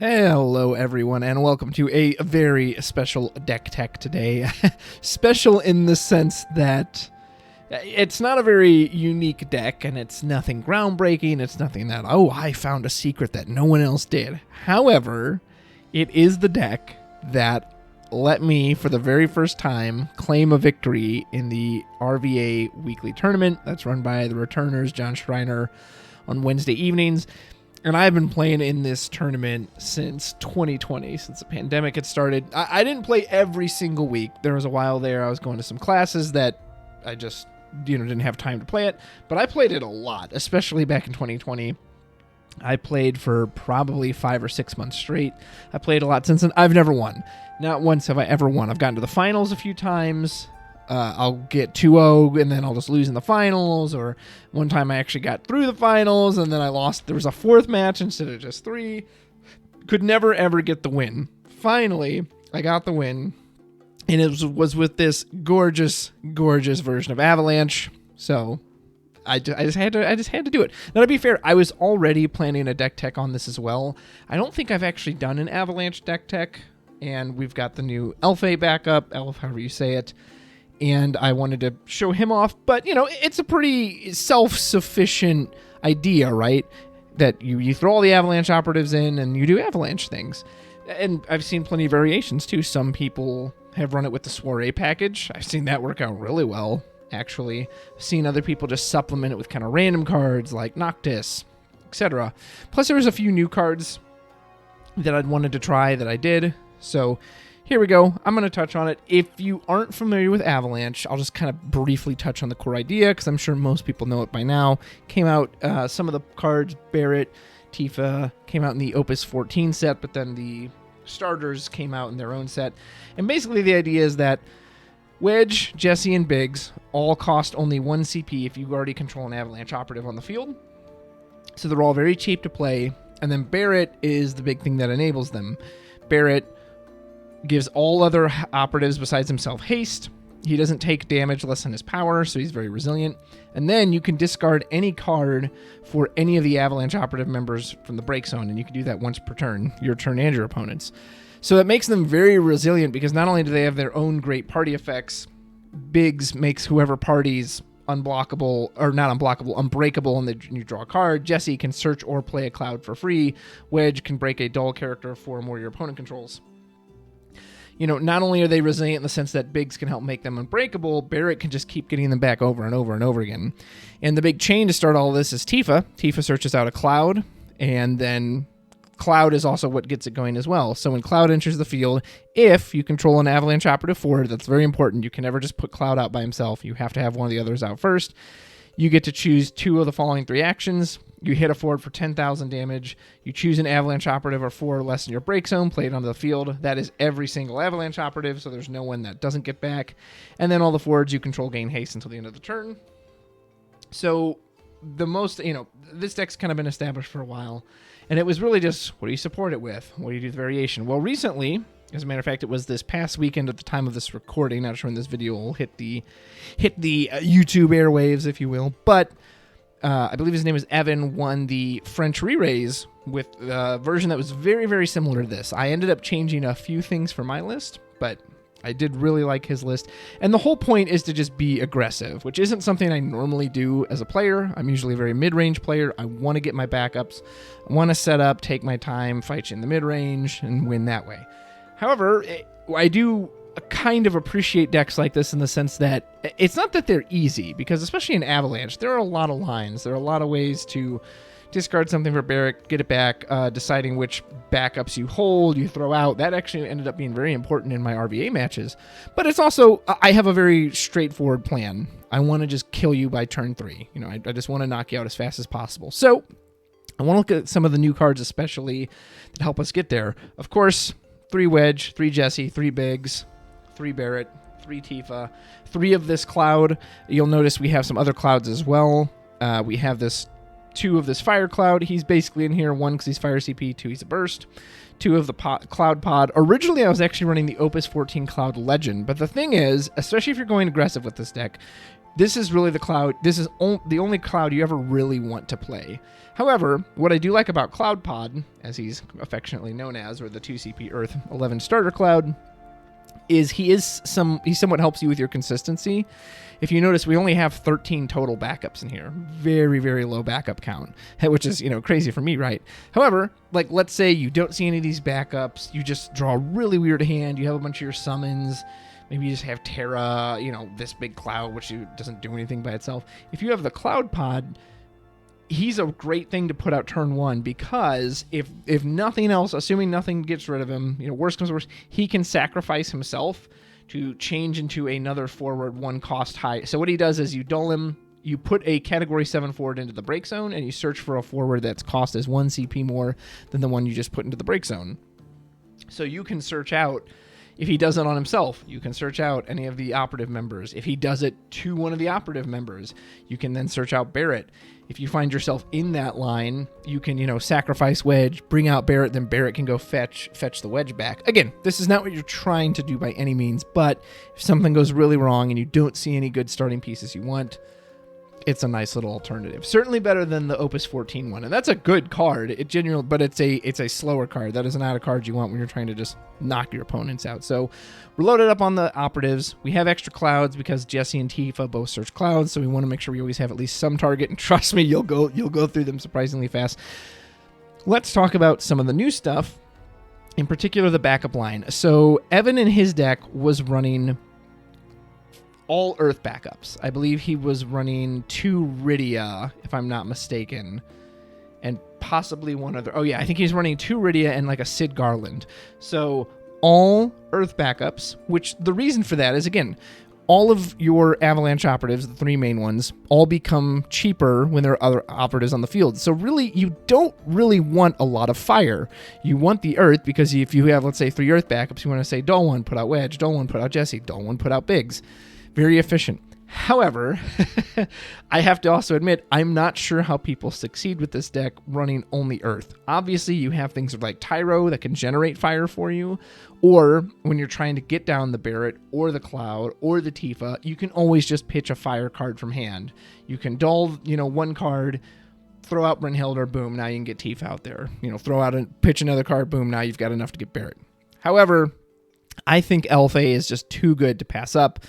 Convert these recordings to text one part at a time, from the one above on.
Hello everyone and welcome to a very special deck tech today. Special in the sense that it's not a very unique deck and it's nothing groundbreaking, it's nothing that, oh, I found a secret that no one else did. However, it is the deck that let me, for the very first time, claim a victory in the RVA weekly tournament that's run by the returners, John Schreiner, on Wednesday evenings. And I've been playing in this tournament since 2020, since the pandemic had started. I didn't play every single week. There was a while there I was going to some classes that I just, didn't have time to play it. But I played it a lot, especially back in 2020. I played for probably 5 or 6 months straight. I played a lot since then. I've never won. Not once have I ever won. I've gotten to the finals a few times. I'll get 2-0 and then I'll just lose in the finals, or one time I actually got through the finals and then I lost. There was a fourth match instead of just 3. Could never ever get the win. Finally, I got the win, and it was with this gorgeous, gorgeous version of Avalanche. So I just had to do it. Now, to be fair, I was already planning a deck tech on this as well. I don't think I've actually done an Avalanche deck tech, and we've got the new Elfay backup, Elf, however you say it. And I wanted to show him off, but, it's a pretty self-sufficient idea, right? That you throw all the Avalanche operatives in and you do Avalanche things. And I've seen plenty of variations, too. Some people have run it with the Soiree package. I've seen that work out really well, actually. I've seen other people just supplement it with kind of random cards like Noctis, etc. Plus, there was a few new cards that I'd wanted to try that I did, so here we go. I'm going to touch on it. If you aren't familiar with Avalanche, I'll just kind of briefly touch on the core idea, because I'm sure most people know it by now. Came out, some of the cards, Barrett, Tifa, came out in the Opus 14 set, but then the starters came out in their own set. And basically the idea is that Wedge, Jesse, and Biggs all cost only 1 CP if you already control an Avalanche operative on the field. So they're all very cheap to play. And then Barrett is the big thing that enables them. Barrett gives all other operatives besides himself haste. He doesn't take damage less than his power, so he's very resilient. And then you can discard any card for any of the Avalanche operative members from the break zone, and you can do that once per turn, your turn and your opponent's. So that makes them very resilient, because not only do they have their own great party effects, Biggs makes whoever parties unblockable, or not unblockable, unbreakable, and then you draw a card. Jesse can search or play a cloud for free. Wedge can break a dull character for or more your opponent controls. Not only are they resilient in the sense that Biggs can help make them unbreakable, Barrett can just keep getting them back over and over and over again. And the big chain to start all of this is Tifa. Tifa searches out a Cloud, and then Cloud is also what gets it going as well. So when Cloud enters the field, if you control an Avalanche operative forward, that's very important. You can never just put Cloud out by himself. You have to have one of the others out first. You get to choose 2 of the following 3 actions. You hit a forward for 10,000 damage. You choose an Avalanche operative or 4 or less in your break zone, play it onto the field. That is every single Avalanche operative, so there's no one that doesn't get back. And then all the forwards you control gain haste until the end of the turn. So the most, this deck's kind of been established for a while. And it was really just, what do you support it with? What do you do with variation? Well, recently, as a matter of fact, it was this past weekend at the time of this recording. Not sure when this video will hit the YouTube airwaves, if you will. But I believe his name is Evan, won the French re-raise with a version that was very, very similar to this. I ended up changing a few things for my list, but I did really like his list. And the whole point is to just be aggressive, which isn't something I normally do as a player. I'm usually a very mid-range player. I want to get my backups. I want to set up, take my time, fight you in the mid-range, and win that way. However, I do kind of appreciate decks like this in the sense that it's not that they're easy, because especially in Avalanche, there are a lot of lines. There are a lot of ways to discard something for Barrett, get it back, deciding which backups you hold, you throw out. That actually ended up being very important in my RVA matches. But it's also, I have a very straightforward plan. I want to just kill you by turn 3. I just want to knock you out as fast as possible. So I want to look at some of the new cards especially that help us get there. Of course, 3 Wedge, 3 Jesse, 3 Biggs, 3 Barrett, 3 Tifa, 3 of this Cloud. You'll notice we have some other Clouds as well. We have 2 of this Fire Cloud. He's basically in here, 1 because he's Fire CP, 2 he's a Burst. 2 of the Cloud Pod. Originally, I was actually running the Opus 14 Cloud Legend, but the thing is, especially if you're going aggressive with this deck, this is really the Cloud. This is the only Cloud you ever really want to play. However, what I do like about Cloud Pod, as he's affectionately known as, or the 2CP Earth 11 starter Cloud, is he somewhat helps you with your consistency. If you notice, we only have 13 total backups in here. Very, very low backup count, which is, crazy for me, right? However, like, let's say you don't see any of these backups. You just draw a really weird hand. You have a bunch of your summons. Maybe you just have Terra, this big Cloud, which doesn't do anything by itself. If you have the Cloud Pod, he's a great thing to put out turn 1, because if nothing else, assuming nothing gets rid of him, worst comes to worst, he can sacrifice himself to change into another forward 1 cost high. So what he does is you dull him, you put a category 7 forward into the break zone, and you search for a forward that's cost as 1 CP more than the one you just put into the break zone. So you can search out, if he does it on himself, you can search out any of the operative members. If he does it to one of the operative members, you can then search out Barrett. If you find yourself in that line, you can, sacrifice Wedge, bring out Barrett, then Barrett can go fetch the Wedge back. Again, this is not what you're trying to do by any means, but if something goes really wrong and you don't see any good starting pieces you want, it's a nice little alternative. Certainly better than the Opus 14 one, and that's a good card. But it's a slower card. That is not a card you want when you're trying to just knock your opponents out. So we're loaded up on the operatives. We have extra clouds because Jesse and Tifa both search clouds, so we want to make sure we always have at least some target. And trust me, you'll go through them surprisingly fast. Let's talk about some of the new stuff, in particular the backup line. So Evan in his deck was running all Earth backups. I believe he was running 2 Rydia, if I'm not mistaken, and possibly one other. Oh yeah, I think he's running 2 Rydia and like a Sid Garland. So all Earth backups, which the reason for that is, again, all of your Avalanche operatives, the 3 main ones, all become cheaper when there are other operatives on the field. So really, you don't really want a lot of fire. You want the Earth, because if you have, let's say, 3 Earth backups, you want to say, dull 1, put out Wedge, dull 1, put out Jesse, dull 1, put out Biggs. Very efficient. However, I have to also admit, I'm not sure how people succeed with this deck running only Earth. Obviously, you have things like Tyro that can generate fire for you, or when you're trying to get down the Barrett or the Cloud or the Tifa, you can always just pitch a fire card from hand. You can dull, 1 card, throw out Brynhildr, boom, now you can get Tifa out there. Throw out and pitch another card, boom, now you've got enough to get Barrett. However, I think Elf A is just too good to pass up.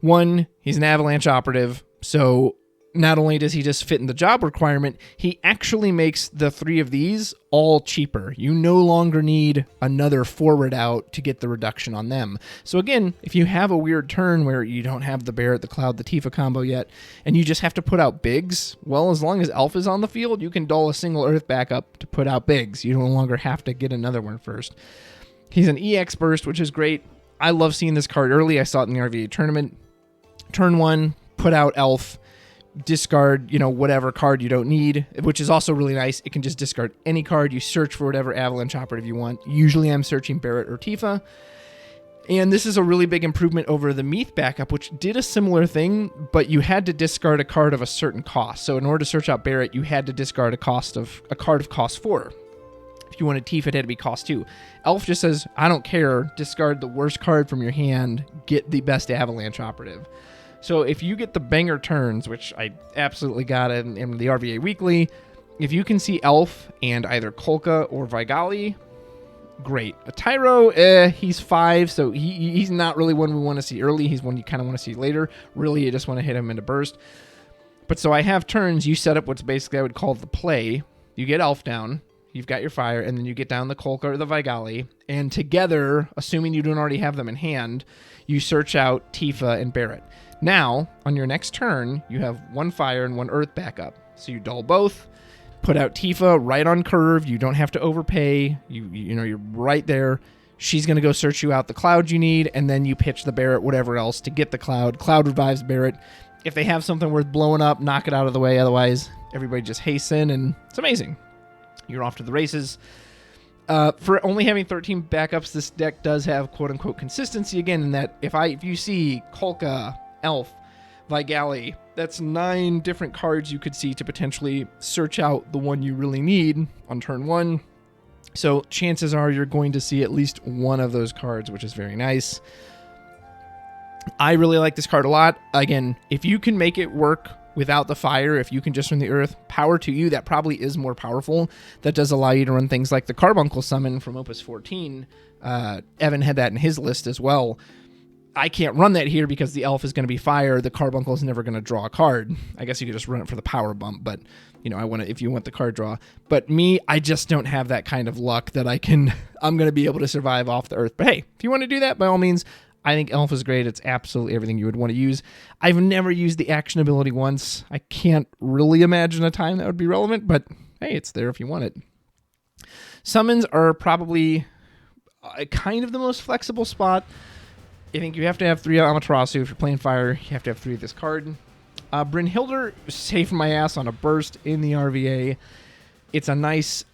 1, he's an Avalanche operative, so not only does he just fit in the job requirement, he actually makes the 3 of these all cheaper. You no longer need another forward out to get the reduction on them. So again, if you have a weird turn where you don't have the Barrett, the Cloud, the Tifa combo yet, and you just have to put out Biggs, well, as long as Elf is on the field, you can dull a single Earth backup to put out Biggs. You no longer have to get another one first. He's an EX burst, which is great. I love seeing this card early. I saw it in the RVA tournament. Turn 1, put out Elf, discard, whatever card you don't need, which is also really nice. It can just discard any card. You search for whatever Avalanche operative you want. Usually I'm searching Barrett or Tifa. And this is a really big improvement over the Meath backup, which did a similar thing, but you had to discard a card of a certain cost. So in order to search out Barrett, you had to discard a card of cost 4. If you wanted Tifa, it had to be cost 2. Elf just says, I don't care, discard the worst card from your hand, get the best Avalanche operative. So if you get the banger turns, which I absolutely got in the RVA Weekly, if you can see Elf and either Kolka or Vigali, great. A Tyro, he's 5, so he's not really one we want to see early. He's one you kind of want to see later. Really, you just want to hit him into burst. But so I have turns. You set up what's basically I would call the play. You get Elf down. You've got your fire, and then you get down the Kolka or the Vigali, and together, assuming you don't already have them in hand, you search out Tifa and Barrett. Now, on your next turn, you have 1 fire and 1 Earth backup. So you dull both, put out Tifa right on curve. You don't have to overpay. You're right there. She's going to go search you out the Cloud you need, and then you pitch the Barrett, whatever else, to get the Cloud. Cloud revives Barrett. If they have something worth blowing up, knock it out of the way. Otherwise, everybody just hasten, and it's amazing. You're off to the races. For only having 13 backups, this deck does have quote-unquote consistency again, in that if you see Kolka, Elf, Vigali, that's 9 different cards you could see to potentially search out the one you really need on turn 1. So chances are you're going to see at least one of those cards, which is very nice. I really like this card a lot. Again, if you can make it work without the fire, if you can just run the earth, power to you. That probably is more powerful. That does allow you to run things like the Carbuncle summon from Opus 14. Evan had that in his list as well. I can't run that here because the elf is going to be fire. The Carbuncle is never going to draw a card. I guess you could just run it for the power bump, but I want to, if you want the card draw. But me, I just don't have that kind of luck that I'm going to be able to survive off the earth. But hey, if you want to do that, by all means, I think elf is great. It's absolutely everything you would want to use. I've never used the action ability once. I can't really imagine a time that would be relevant, but hey, it's there if you want it. Summons are probably kind of the most flexible spot. I think you have to have 3 Amaterasu. If you're playing fire, you have to have 3 of this card. Brynhildr saved my ass on a burst in the RVA. It's a nice,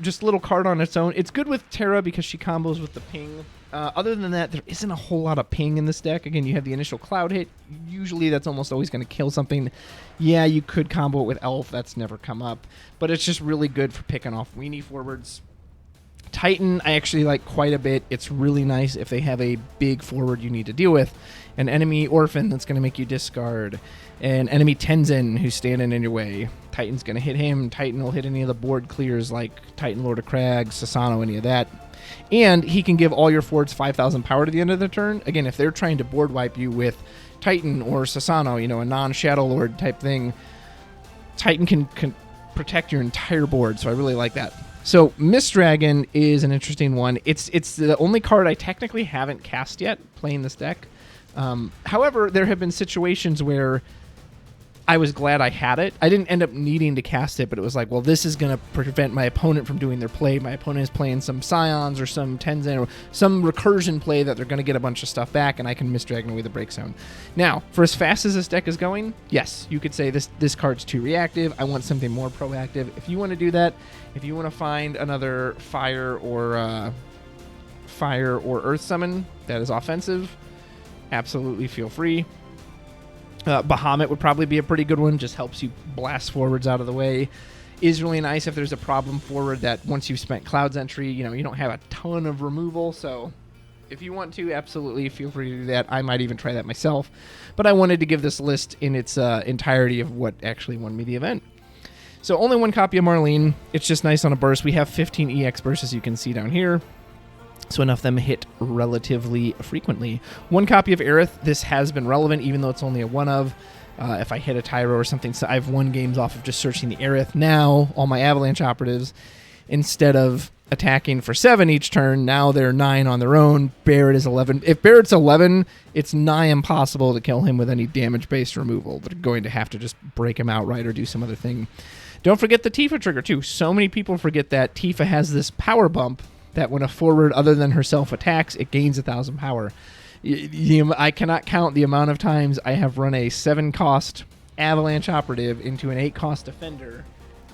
just little card on its own. It's good with Terra because she combos with the ping. Other than that, there isn't a whole lot of ping in this deck. Again, you have the initial cloud hit. Usually that's almost always going to kill something. Yeah, you could combo it with Elf. That's never come up. But it's just really good for picking off weenie forwards. Titan, I actually like quite a bit. It's really nice if they have a big forward you need to deal with. An enemy Orphan that's going to make you discard. An enemy Tenzin who's standing in your way. Titan's going to hit him. Titan will hit any of the board clears like Titan Lord of Crags, Sasano, any of that. And he can give all your forwards 5,000 power to the end of the turn. Again, if they're trying to board wipe you with Titan or Sasano, a non-Shadow Lord type thing, Titan can protect your entire board, so I really like that. So Mist Dragon is an interesting one. It's the only card I technically haven't cast yet playing this deck. However, there have been situations where I was glad I had it. I didn't end up needing to cast it, but it was like, well, this is going to prevent my opponent from doing their play. My opponent is playing some Scions or some Tenzin or some recursion play that they're going to get a bunch of stuff back, and I can Mist Dragon away the break zone. Now, for as fast as this deck is going, yes, you could say this card's too reactive. I want something more proactive. If you want to do that, if you want to find another fire or earth summon that is offensive, absolutely feel free. Bahamut would probably be a pretty good one. Just helps you blast forwards out of the way. Is really nice if there's a problem forward that once you've spent Cloud's Entry, you don't have a ton of removal. So if you want to, absolutely feel free to do that. I might even try that myself. But I wanted to give this list in its entirety of what actually won me the event. So only 1 copy of Marlene. It's just nice on a burst. We have 15 EX bursts, as you can see down here. So enough of them hit relatively frequently. 1 copy of Aerith. This has been relevant, even though it's only a 1 of. If I hit a Tyro or something, so I've won games off of just searching the Aerith. Now, all my Avalanche operatives, instead of attacking for 7 each turn, now they're 9 on their own. Barret is 11. If Barret's 11, it's nigh impossible to kill him with any damage-based removal. They're going to have to just break him outright or do some other thing. Don't forget the Tifa trigger, too. So many people forget that Tifa has this power bump that when a forward other than herself attacks, it gains 1,000 power. I cannot count the amount of times I have run a 7-cost Avalanche operative into an 8-cost defender.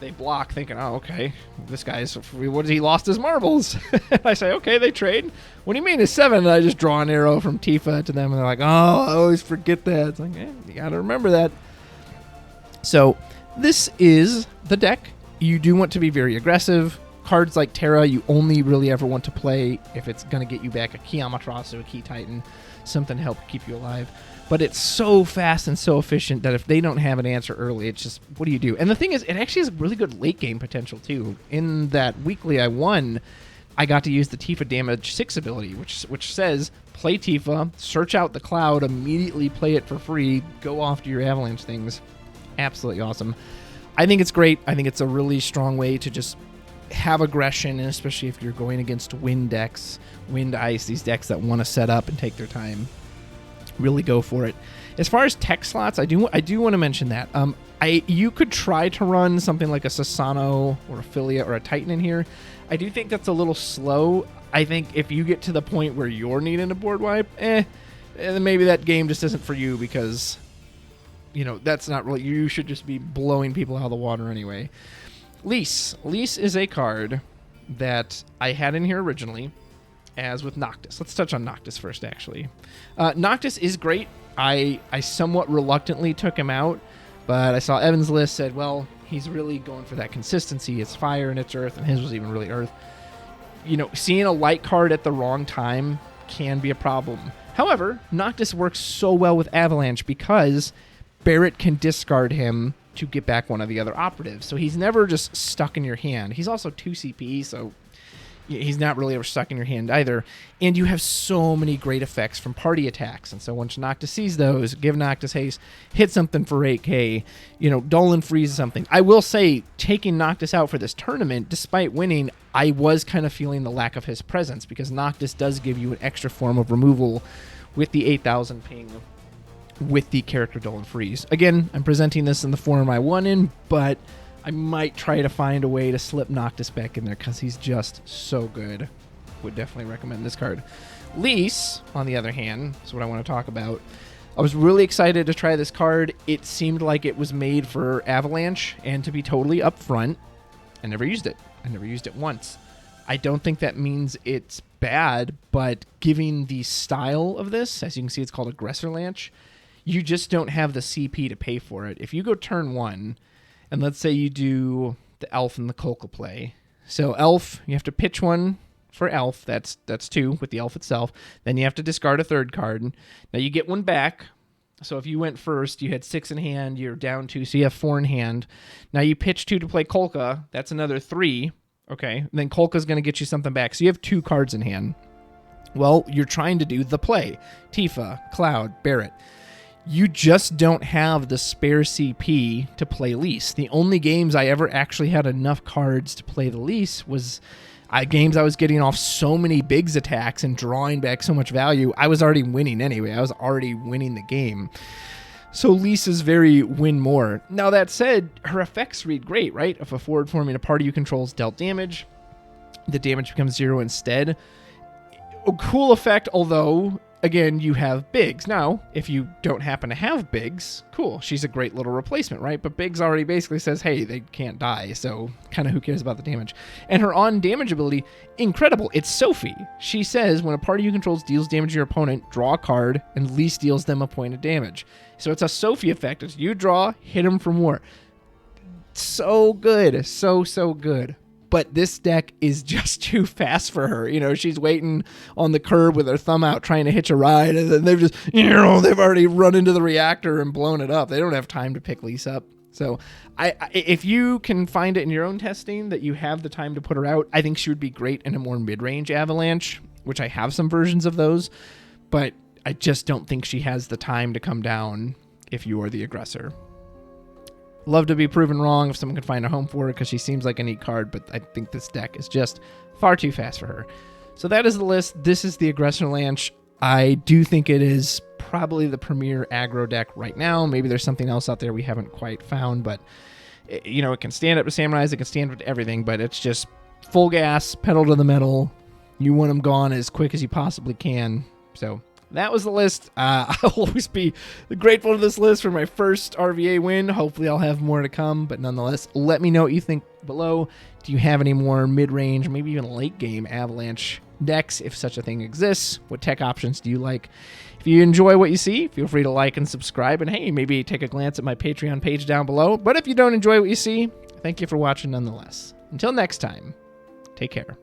They block thinking, oh, okay, this guy's, what has he lost his marbles? I say, okay, they trade. What do you mean it's 7? And I just draw an arrow from Tifa to them, and they're like, oh, I always forget that. It's like, you got to remember that. So this is the deck. You do want to be very aggressive. Cards like Terra, you only really ever want to play if it's going to get you back a Key Amaterasu, a Key Titan, something to help keep you alive. But it's so fast and so efficient that if they don't have an answer early, it's just, what do you do? And the thing is, it actually has really good late game potential, too. In that weekly I won, I got to use the Tifa Damage 6 ability, which says, play Tifa, search out the cloud, immediately play it for free, go off to your Avalanche things. Absolutely awesome. I think it's great. I think it's a really strong way to just have aggression, and especially if you're going against wind decks, wind ice, these decks that want to set up and take their time, really go for it. As far as tech slots, I do want to mention that you could try to run something like a Sasano or a Philia or a Titan in here. I do think that's a little slow. I think if you get to the point where you're needing a board wipe, then maybe that game just isn't for you, because that's not really, you should just be blowing people out of the water anyway. Lease is a card that I had in here originally, as with Noctis. Let's touch on Noctis first, actually. Noctis is great. I somewhat reluctantly took him out, but I saw Evan's list, said, well, he's really going for that consistency. It's fire and it's earth, and his was even really earth. Seeing a light card at the wrong time can be a problem. However, Noctis works so well with Avalanche because Barrett can discard him to get back one of the other operatives. So he's never just stuck in your hand. He's also 2 CP, so he's not really ever stuck in your hand either. And you have so many great effects from party attacks. And so once Noctis sees those, give Noctis haste, hit something for 8k, Dolan freeze something. I will say, taking Noctis out for this tournament, despite winning, I was kind of feeling the lack of his presence because Noctis does give you an extra form of removal with the 8,000 ping with the character Dolan freeze. Again, I'm presenting this in the form I won in, but I might try to find a way to slip Noctis back in there because he's just so good. Would definitely recommend this card. Lise, on the other hand, is what I want to talk about. I was really excited to try this card. It seemed like it was made for Avalanche, and to be totally upfront, I never used it. I never used it once. I don't think that means it's bad, but given the style of this, as you can see, it's called Aggressor Lanche, you just don't have the CP to pay for it. If you go turn 1, and let's say you do the Elf and the Kolka play. So Elf, you have to pitch one for Elf. That's 2 with the Elf itself. Then you have to discard a 3rd card. Now you get one back. So if you went first, you had 6 in hand. You're down 2, so you have 4 in hand. Now you pitch 2 to play Kolka. That's another 3. Okay. And then Kolka's going to get you something back. So you have 2 cards in hand. Well, you're trying to do the play. Tifa, Cloud, Barrett. You just don't have the spare CP to play Lise. The only games I ever actually had enough cards to play the Lise was games I was getting off so many Biggs attacks and drawing back so much value. I was already winning anyway. I was already winning the game. So Lise is very win more. Now that said, her effects read great, right? If a forward forming a party you control is dealt damage, the damage becomes 0 instead. A cool effect, although again, you have Biggs. Now, if you don't happen to have Biggs, cool. She's a great little replacement, right? But Biggs already basically says, hey, they can't die, so kind of who cares about the damage? And her on-damage ability, incredible. It's Sophie. She says, when a party you control deals damage to your opponent, draw a card, and Lise deals them a point of damage. So it's a Sophie effect. It's you draw, hit them for more. So good. So good. But this deck is just too fast for her. She's waiting on the curb with her thumb out trying to hitch a ride, and then they've already run into the reactor and blown it up. They don't have time to pick Lise up. So if you can find it in your own testing that you have the time to put her out, I think she would be great in a more mid-range Avalanche, which I have some versions of those, but I just don't think she has the time to come down if you are the aggressor. Love to be proven wrong if someone can find a home for her because she seems like a neat card, but I think this deck is just far too fast for her. So that is the list. This is the Aggressor Lanche. I do think it is probably the premier aggro deck right now. Maybe there's something else out there we haven't quite found, but it can stand up to Samurais, it can stand up to everything, but it's just full gas, pedal to the metal. You want them gone as quick as you possibly can. So that was the list. I'll always be grateful to this list for my first RVA win. Hopefully I'll have more to come, but nonetheless, let me know what you think below. Do you have any more mid-range, maybe even late-game Avalanche decks, if such a thing exists? What tech options do you like? If you enjoy what you see, feel free to like and subscribe, and hey, maybe take a glance at my Patreon page down below. But if you don't enjoy what you see, thank you for watching nonetheless. Until next time, take care.